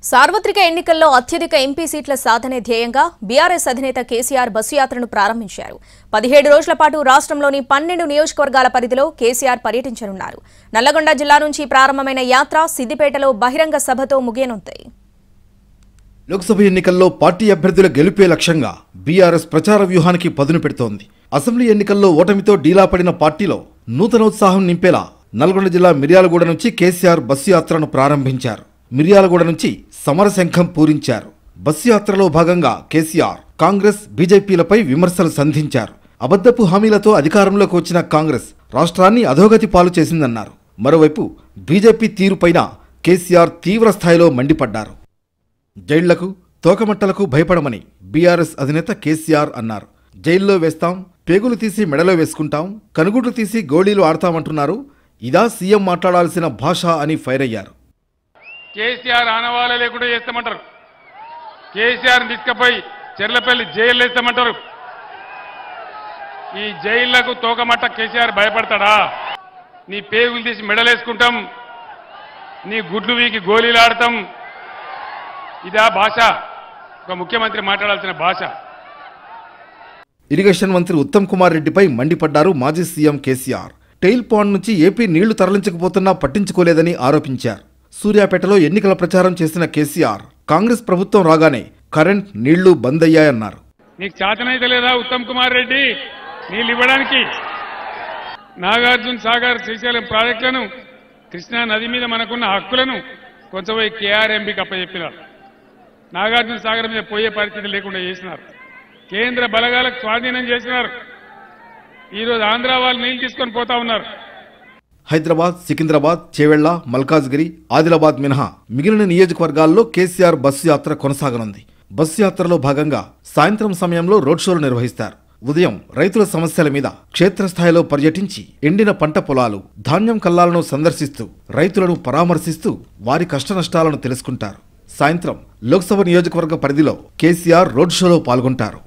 సార్వత్రిక ఎన్నికల్లో అత్యధిక ఎంపీ సీట్ల సాధనే ధ్యేయంగా బీఆర్ఎస్ అధినేత కేసీఆర్ బస్సు యాత్రను ప్రారంభించారు. 17 రోజుల పాటు రాష్ట్రంలోని 12 నియోజకవర్గాల పరిధిలో కేసీఆర్ పర్యటించనున్నారు. నల్లగొండ జిల్లా నుంచి ప్రారంభమైన యాత్ర సిద్దిపేటలో బహిరంగ సభతో ముగియనుంది. లోక్సభ ఎన్నికల్లో పార్టీ అభ్యర్థుల గెలుపే లక్ష్యంగా బీఆర్ఎస్ ప్రచార వ్యూహానికి పదును పెడుతోంది. అసెంబ్లీ ఎన్నికల్లో ఓటమితో డీలా పడిన పార్టీలో నూతనోత్సాహం నింపేలా నల్గొండ జిల్లా మిర్యాలగూడ నుంచి కేసీఆర్ బస్సు యాత్రను ప్రారంభించారు. మిర్యాలగూడ నుంచి సమరశంఖం పూరించారు. బస్సు యాత్రలో భాగంగా కేసీఆర్ కాంగ్రెస్ బీజేపీలపై విమర్శలు సంధించారు. అబద్ధపు హామీలతో అధికారంలోకి వచ్చిన కాంగ్రెస్ రాష్ట్రాన్ని అధోగతి పాలు చేసిందన్నారు. మరోవైపు బీజేపీ తీరుపైన కేసీఆర్ తీవ్ర స్థాయిలో మండిపడ్డారు. జైళ్లకు తోకమట్టలకు భయపడమని బీఆర్ఎస్ అధినేత కేసీఆర్ అన్నారు. జైల్లో వేస్తాం, పేగులు తీసి మెడలో వేసుకుంటాం, కనుగుడ్లు తీసి గోళీలు ఆడతామంటున్నారు. ఇదా సీఎం మాట్లాడాల్సిన భాష అని ఫైర్ అయ్యారు. కేసీఆర్ ఆనవాళ్ళ లేకుండా చేస్తామంటారు. కేసీఆర్ తీసుకుపోయి చెర్లపల్లి జైలు వేస్తామంటారు. ఈ జైళ్లకు తోకమట్ట కేసీఆర్ భయపడతాడా? నీ పేగులు తీసి మెడలేసుకుంటాం, నీ గుడ్లు వీకి గోళీలు ఆడతాం. ఇదా భాష? ఒక ముఖ్యమంత్రి మాట్లాడాల్సిన భాష. ఇరిగేషన్ మంత్రి ఉత్తమ్ కుమార్ రెడ్డిపై మండిపడ్డారు మాజీ సీఎం కేసీఆర్. టెయిల్ పాండ్ నుంచి ఏపీ నీళ్లు తరలించకపోతున్నా పట్టించుకోలేదని ఆరోపించారు. సూర్యాపేటలో ఎన్నికల ప్రచారం చేసిన కేసీఆర్ కాంగ్రెస్ ప్రభుత్వం రాగానే కరెంట్, నీళ్లు బంద్ అయ్యాయన్నారు. నీకు చేతనైతే లేదా ఉత్తమ్ కుమార్ రెడ్డి నీళ్ళు ఇవ్వడానికి? నాగార్జున సాగర్, శ్రీశైలం ప్రాజెక్టులను, కృష్ణా నది మీద మనకున్న హక్కులను కొంచెం కేఆర్ఎంబీకి అప్పచెప్పినారు. నాగార్జున సాగర్ మీద పోయే పరిస్థితి లేకుండా చేసినారు. కేంద్ర బలగాలకు స్వాధీనం చేసినారు. ఈరోజు ఆంధ్ర వాళ్ళు నీళ్లు తీసుకొని పోతా ఉన్నారు. హైదరాబాద్, సికింద్రాబాద్, చేవెళ్ల, మల్కాజ్గిరి, ఆదిలాబాద్ మినహా మిగిలిన నియోజకవర్గాల్లో కేసీఆర్ బస్సు యాత్ర కొనసాగనుంది. బస్సు యాత్రలో భాగంగా సాయంత్రం సమయంలో రోడ్ షోలు నిర్వహిస్తారు. ఉదయం రైతుల సమస్యల మీద క్షేత్రస్థాయిలో పర్యటించి ఎండిన పంట పొలాలు, ధాన్యం కల్లాలను సందర్శిస్తూ రైతులను పరామర్శిస్తూ వారి కష్టనష్టాలను తెలుసుకుంటారు. సాయంత్రం లోక్సభ నియోజకవర్గ పరిధిలో కేసీఆర్ రోడ్ షోలో పాల్గొంటారు.